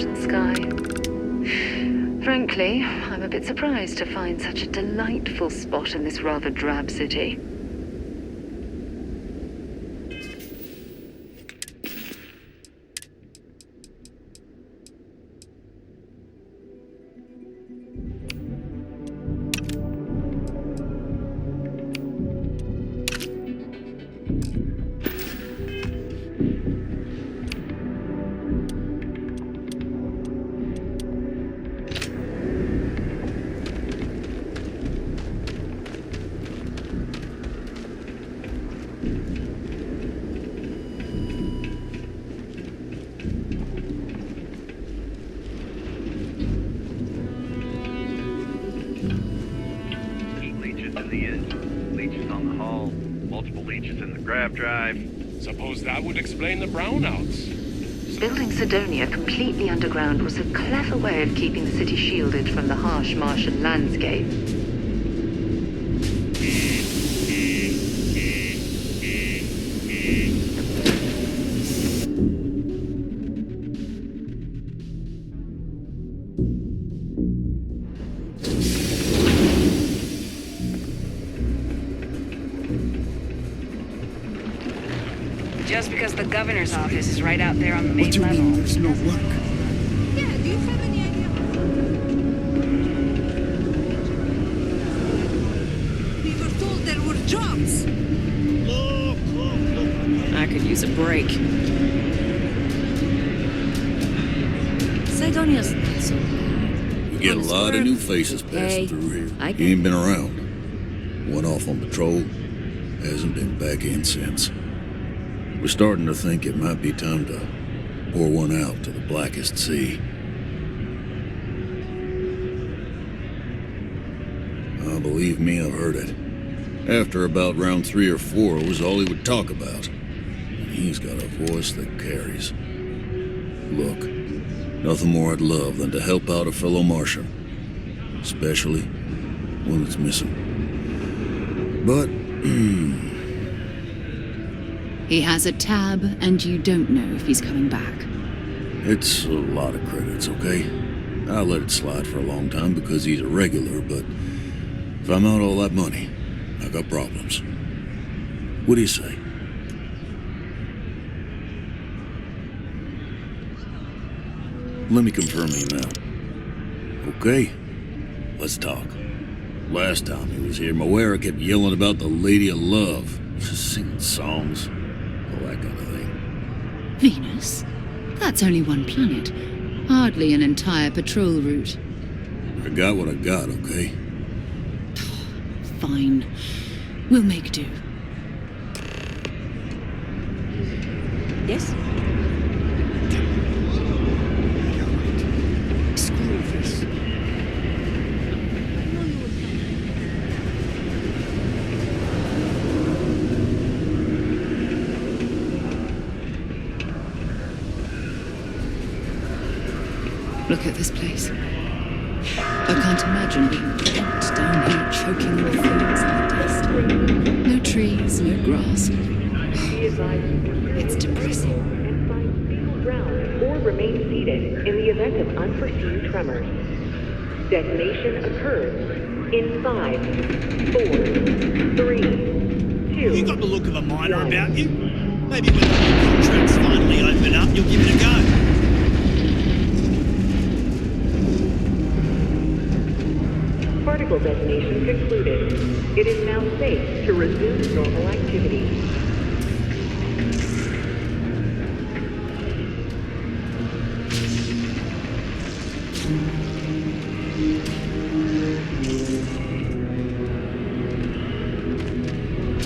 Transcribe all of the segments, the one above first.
Martian sky. Frankly, I'm a bit surprised to find such a delightful spot in this rather drab city. Suppose that would explain the brownouts. Building Cydonia completely underground was a clever way of keeping the city shielded from the harsh Martian landscape. Just because the governor's office is right out there on the main What do you level. mean there's no work? Yeah, do you have any idea? We were told there were jobs. I could use a break. Cydonia's not so bad. We get a lot of new faces passing through here. He ain't been around. Went off on patrol. Hasn't been back in since. We're starting to think it might be time to pour one out to the blackest sea. Believe me, I've heard it. After about round 3 or 4, it was all he would talk about. And he's got a voice that carries. Look, nothing more I'd love than to help out a fellow Martian. Especially when it's missing. But, He has a tab, and you don't know if he's coming back. it's a lot of credits, okay? I let it slide for a long time because he's a regular, but if I'm out all that money, I got problems. What do you say? Let me confirm you now. Okay? Let's talk. Last time he was here, Moira kept yelling about the Lady of Love. Just singing songs. All that kind of thing. Venus? That's only one planet. Hardly an entire patrol route. I got what I got, okay? Fine. We'll make do. Yes? Screw this. Look at this place. I can't imagine being trapped down here choking on fields in the dust. No trees, no grass. It's depressing. And find people drowned or remain seated in the event of unforeseen tremors. Detonation occurs in 5, 4, 3, 2. You got the look of a miner about you. Maybe when the contracts finally open up, you'll give it a go. Particle detonation concluded. It is now safe to resume normal activity.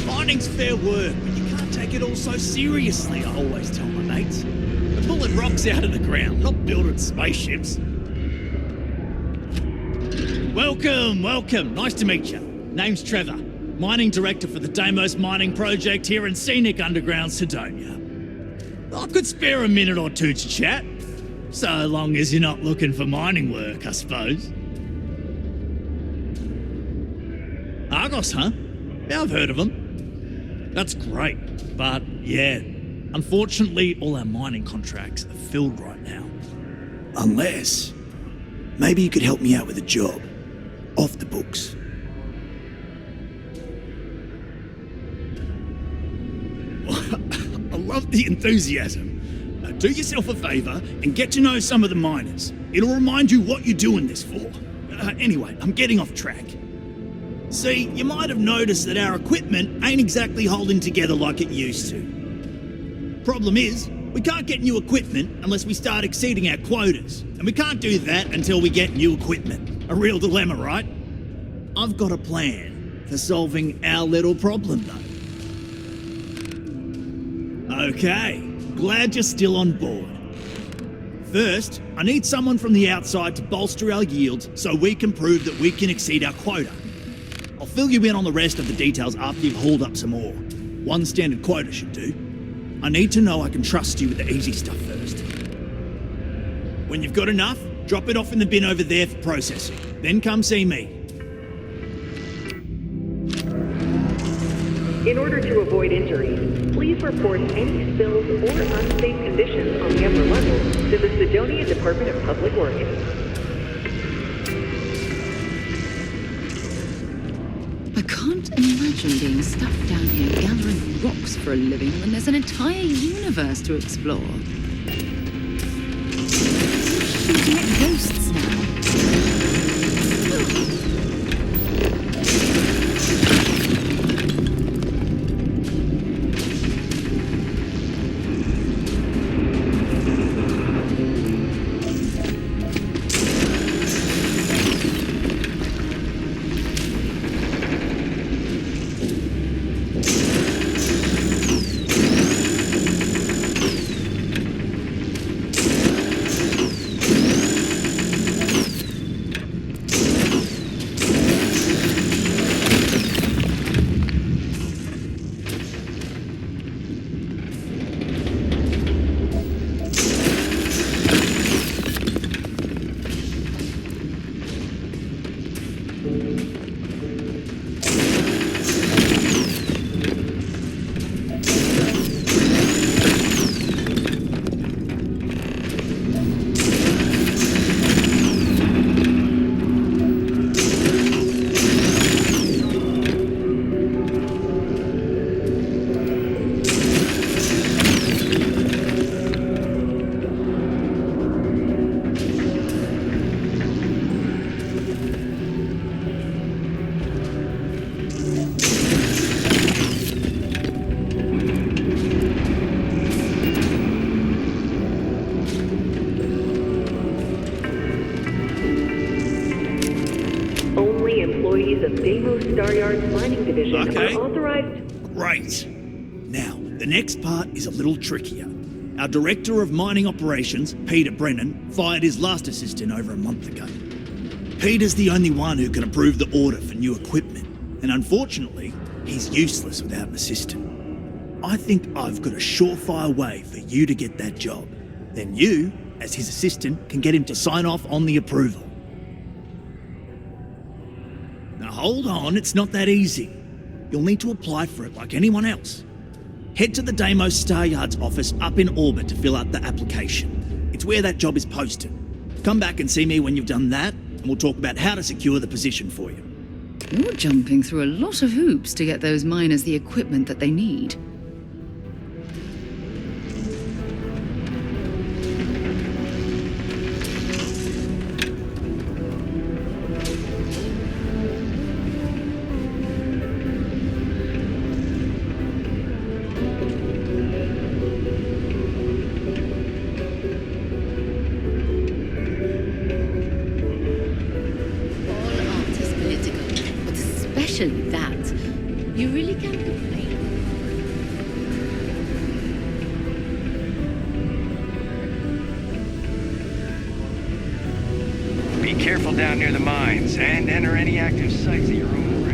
Mining's fair work, but you can't take it all so seriously, I always tell my mates. We're pulling rocks out of the ground, not building spaceships. Welcome, welcome. Nice to meet you. Name's Trevor, mining director for the Deimos mining project here in scenic underground Cydonia. I could spare a minute or two to chat, so long as you're not looking for mining work, I suppose. Argos, huh? Yeah, I've heard of them. That's great, but yeah, unfortunately all our mining contracts are filled right now. Unless... maybe you could help me out with a job. Off the books. I love the enthusiasm. Do yourself a favour and get to know some of the miners. It'll remind you what you're doing this for. Anyway, I'm getting off track. See, you might have noticed that our equipment ain't exactly holding together like it used to. Problem is, we can't get new equipment unless we start exceeding our quotas. And we can't do that until we get new equipment. A real dilemma, right? I've got a plan for solving our little problem, though. Okay, glad you're still on board. First, I need someone from the outside to bolster our yields so we can prove that we can exceed our quota. I'll fill you in on the rest of the details after you've hauled up some ore. One standard quota should do. I need to know I can trust you with the easy stuff first. When you've got enough, drop it off in the bin over there for processing. Then come see me. In order to avoid injuries, please report any spills or unsafe conditions on the upper level to the Cydonia Department of Public Works. I can't imagine being stuck down here gathering rocks for a living when there's an entire universe to explore. Shooting at ghosts now. Okay. Are authorized. Great. Now, the next part is a little trickier. Our Director of Mining Operations, Peter Brennan, fired his last assistant over a month ago. Peter's the only one who can approve the order for new equipment, and unfortunately, he's useless without an assistant. I think I've got a surefire way for you to get that job. Then you, as his assistant, can get him to sign off on the approval. Now hold on, it's not that easy. You'll need to apply for it like anyone else. Head to the Deimos Star Yard's office up in orbit to fill out the application. It's where that job is posted. Come back and see me when you've done that, and we'll talk about how to secure the position for you. You're jumping through a lot of hoops to get those miners the equipment that they need. That you really can't complain. Be careful down near the mines and enter any active sites at your own risk.